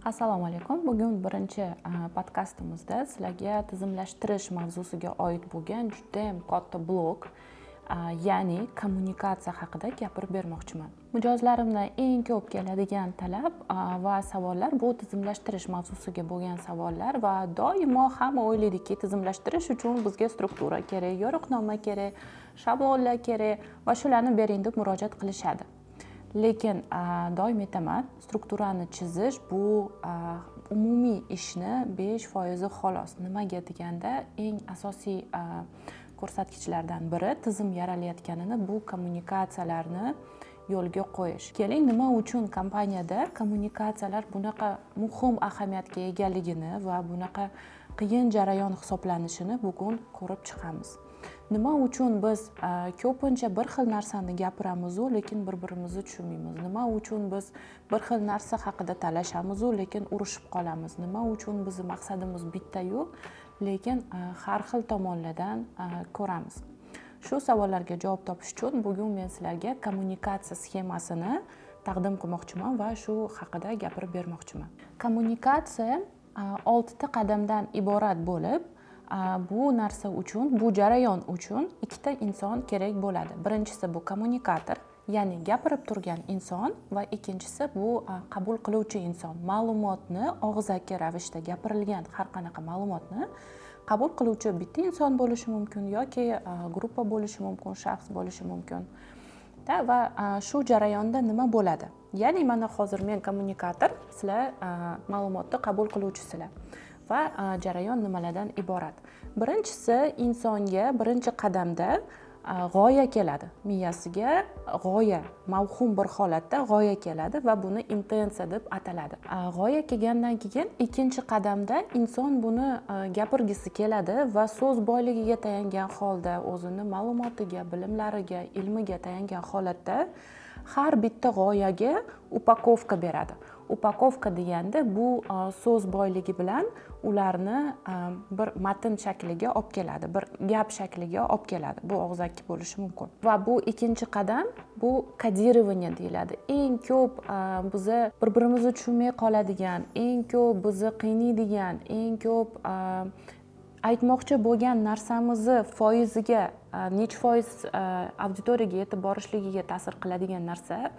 Assalomu alaykum. Bugun birinchi podkastimizda sizlarga tizimlashtirish mavzusiga oid bo'lgan juda ham katta blok, ya'ni kommunikatsiya haqida gapirib bermoqchiman. Mijozlarimdan eng ko'p keladigan talab va savollar bu tizimlashtirish mavzusiga bo'lgan savollar va doimo hamma o'ylaydiki, tizimlashtirish uchun bizga struktura kerak, yo'riqnoma kerak, shablonlar kerak va shularni bering deb murojaat qilishadi. Lekin doim aytaman, strukturani chizish bu umumiy ishni 5% xolos. Nimaga deganda, eng asosiy ko'rsatkichlardan biri tizim yaralayotganini, bu kommunikatsiyalarni yo'lga qo'yish. Keling, nima uchun kompaniyada kommunikatsiyalar bunaqa muhim ahamiyatga egaligini va bunaqa qiyin jarayon hisoblanishini bugun ko'rib chiqamiz. Nima uchun biz ko'pincha bir xil narsani gapiramiz, lekin bir-birimizni tushunmaymiz? Nima uchun biz bir xil narsa haqida talashamiz, lekin urushib qolamiz? Nima uchun bizning maqsadimiz bitta-yu, lekin har xil tomonlardan ko'ramiz? Shu savollarga javob topish uchun bugun men sizlarga kommunikatsiya sxemasini taqdim qilmoqchiman va shu haqida gapirib bermoqchiman. Kommunikatsiya 6 ta qadamdan iborat bo'lib, bu narsa uchun, bu jarayon uchun ikkita inson kerak bo'ladi. Birinchisi bu kommunikator, ya'ni gapirib turgan inson va ikkinchisi bu qabul qiluvchi inson. Ma'lumotni og'zaki ravishda gapirilgan har qanaqa ma'lumotni qabul qiluvchi bitta inson bo'lishi mumkin yoki gruppa bo'lishi mumkin, shaxs bo'lishi mumkin. Va shu jarayonda nima bo'ladi? Ya'ni mana hozir men kommunikator, sizlar ma'lumotni qabul qiluvchisizlar. Va jarayon nimalardan iborat? Birinchisi, insonga birinchi qadamda g'oya keladi. Miyasiga g'oya, mavhum bir holatda g'oya keladi va buni intensiya deb ataladi. G'oya kelgandan keyin ikkinchi qadamda inson buni gapirgisi keladi va so'z boyligiga tayangan holda, o'zini ma'lumotiga, bilimlariga, ilmiga tayangan holatda har bitta g'oyaga upakovka beradi. Upakovka deganda bu so'z boyligi bilan ularni bir matn shakliga olib keladi, bir gap shakliga olib keladi. Bu og'zaki bo'lishi mumkin. Va bu ikkinchi qadam, bu kodirovание deyiladi. Eng ko'p bizni bir-birimizni tushunmay qoladigan, eng ko'p bizni qiynaydigan, eng ko'p aytmoqchi bo'lgan narsamizni foiziga, necha foiz auditoriyaga yetib borishligiga ta'sir qiladigan narsa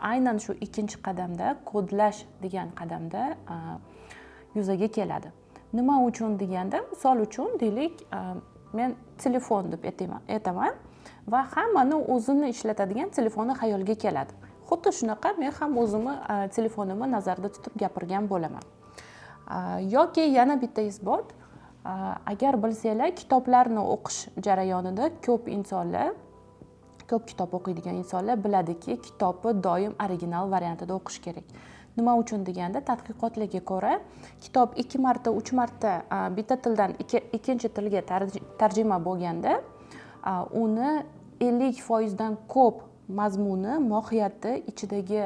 aynan shu ikkinchi qadamda, kodlash degan qadamda yuzaga keladi. Nima uchun deganda, misol uchun deylik, men telefon deb aytaman va hammani o'zini ishlatadigan telefoni xayolga keladi. Xuddi shunaqa men ham o'zimni telefonimni nazarda tutib gapirgan bo'laman. Yoki yana bitta isbot, agar bilsanglar, kitoblarni o'qish jarayonida ko'p kitob o'qiydigan insonlar biladiki, kitobni doim original variantida o'qish kerak. Nima uchun deganda, tadqiqotlarga ko'ra, kitob 2 marta, 3 marta bitta tildan ikkinchi tilga tarjima bo'lganda, uni 50% dan ko'p mazmuni, mohiyati, ichidagi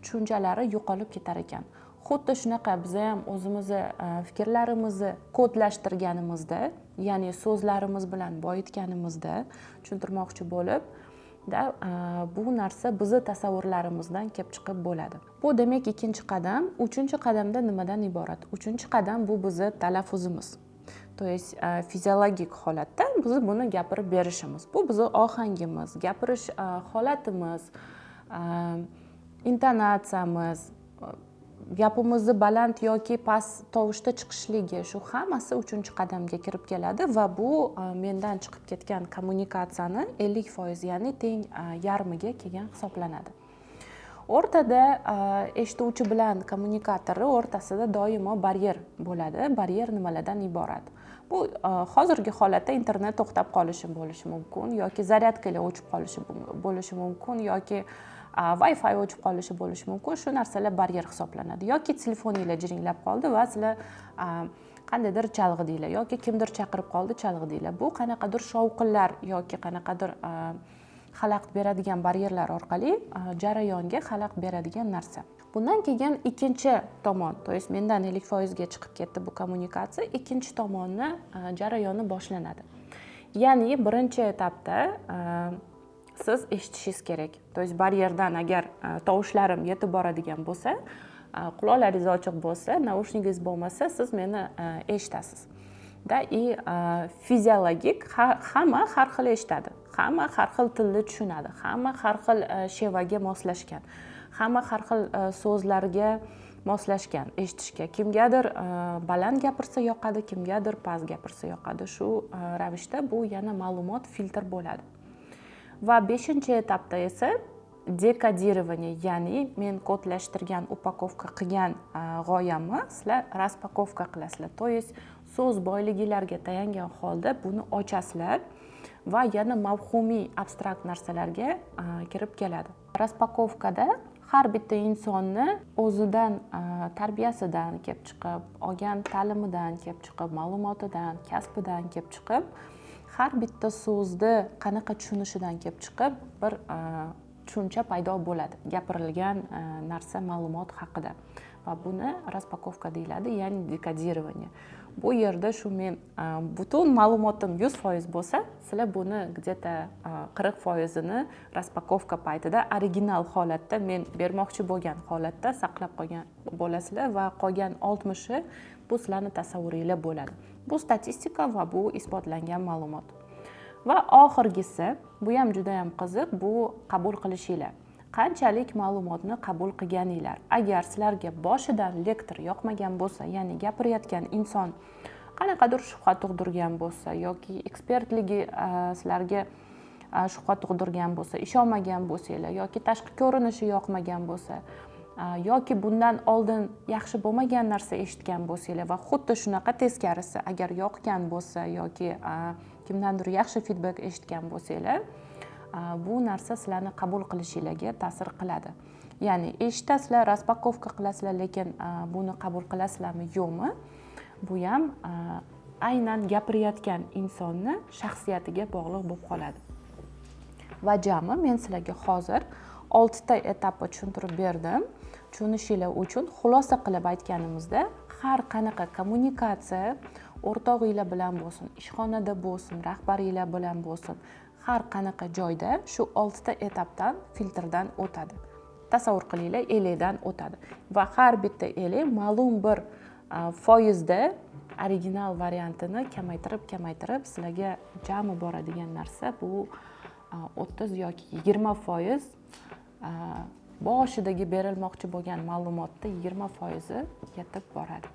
tushunchalari yo'qolib ketar ekan. Xuddi shunaqa biz ham o'zimizni fikrlarimizni kodlashtirganimizda, ya'ni so'zlarimiz bilan boyitganimizda, tushuntirmoqchi bo'lib, bu narsa bizni tasavvurlarimizdan kelib chiqib bo'ladi. Bu demak ikkinchi qadam. Uchinchi qadamda nimadan iborat? Uchinchi qadam bu bizni talaffuzimiz. To есть fiziologik holatda biz buni gapirib berishimiz. Bu bizni ohangimiz, gapirish holatimiz, intonatsiyamiz, gapimizni baland yoki past tovushda chiqishligi, shu hammasi uchinchi qadamga kirib keladi va bu mendan chiqib ketgan kommunikatsiyani 50%, ya'ni teng yarmiga kelgan hisoblanadi. O'rtada eshituvchi bilan kommunikatorning o'rtasida doimo baryer bo'ladi. Baryer nimalardan iborat? Bu hozirgi holatda internet to'xtab qolishi bo'lishi mumkin yoki zaryadkalar o'chib qolishi bo'lishi mumkin yoki Wi-Fi o'chib qolishi bo'lishi mumkin. Shu narsalar baryer hisoblanadi. Yoki telefoninglar jiringlab qoldi va sizlar qandaydir chalg'idinglar yoki kimdir chaqirib qoldi, chalg'idinglar. Bu qanaqadir shovqinlar yoki qanaqadir xalaqit beradigan baryerlar orqali jarayonga xalaqit beradigan narsa. Bundan keyin ikkinchi tomon, to есть mendan 50% ga chiqib ketdi bu kommunikatsiya, ikkinchi tomonni jarayoni boshlanadi. Ya'ni birinchi etapda siz eshitishingiz kerak. To есть baryerdan agar tovushlarim yetib boradigan bo'lsa, quloqlaringiz ochiq bo'lsa, naushnigingiz bo'lmasa, siz meni eshitasiz. И fiziologik hamma har xil eshitadi. Hamma har xil tilni tushunadi. Hamma har xil shevaga moslashgan. Hamma har xil so'zlarga moslashgan eshitishga. Kimgadir baland gapirsa yoqadi, kimgadir past gapirsa yoqadi. Shu ravishda bu yana ma'lumot filtr bo'ladi. Va 5-etapda esa dekodirование, ya'ni men kodlashtirgan, upakovka qilgan g'oyamni sizlar raspakovka qilasizlar. То есть so'z boyligilarga tayangan holda buni ochasizlar va yana mavhumiy abstrakt narsalarga kirib keladi. Raspakovkada har bitta insonni o'zidan tarbiyasidan kelib chiqib, olgan ta'limidan kelib chiqib, ma'lumotidan, kasbidan kelib chiqib, har bitta so'zni qanaqa tushunishidan kelib chiqib bir tushuncha paydo bo'ladi gapirilgan narsa, ma'lumot haqida. Va buni raspakovka deyiladi, ya'ni dekodirование. Bu yerda shu men butun ma'lumotim 100% bo'lsa, sizlar buni где-то 40%ni raspakovka paytida original holatda, men bermoqchi bo'lgan holatda saqlab qolgan bo'lasizlar va qolgan 60i bu sizlarning tasavvuringlar bo'ladi. Bu statistika va bu isbotlangan ma'lumot. Va oxirgisi, bu ham juda ham qiziq, bu qabul qilishinglar. Qanchalik ma'lumotni qabul qilganinglar. Agar sizlarga boshidan lektor yoqmagan bo'lsa, ya'ni gapirayotgan inson qanaqadir shubha tug'dirgan bo'lsa yoki ekspertligi sizlarga shubha tug'dirgan bo'lsa, ishonmagan bo'lsanglar yoki tashqi ko'rinishi yoqmagan bo'lsa, yoki bundan oldin yaxshi bo'lmagan narsa eshitgan bo'lsanglar va xuddi shunaqa teskarisi agar yoqgan bo'lsa yoki kimdandir yaxshi feedback eshitgan bo'lsanglar, bu narsa sizlarni qabul qilishinglarga ta'sir qiladi. Ya'ni eshitasizlar, raspakovka qilasizlar, lekin buni qabul qilasizlarmi, yo'qmi? Bu ham aynan gapirayotgan insonni shaxsiyatiga bog'liq bo'lib qoladi. Va jami men sizlarga hozir 6 ta etapni tushuntirib berdim. Tushunishinglar uchun xulosa qilib aytganimizda, har qanaqa kommunikatsiya o'rtog'inglar bilan bo'lsin, ishxonada bo'lsin, rahbaringlar bilan bo'lsin, har qanaqa joyda shu 6 ta etapdan, filtrdan o'tadi. Tasavvur qilinglar, 50 dan o'tadi. Va har bitta 50 ma'lum bir foizda original variantini kamaytirib sizlarga jami boradigan narsa bu 30 yoki 20% boshidagi berilmoqchi bo'lgan ma'lumotda 20% yetib boradi.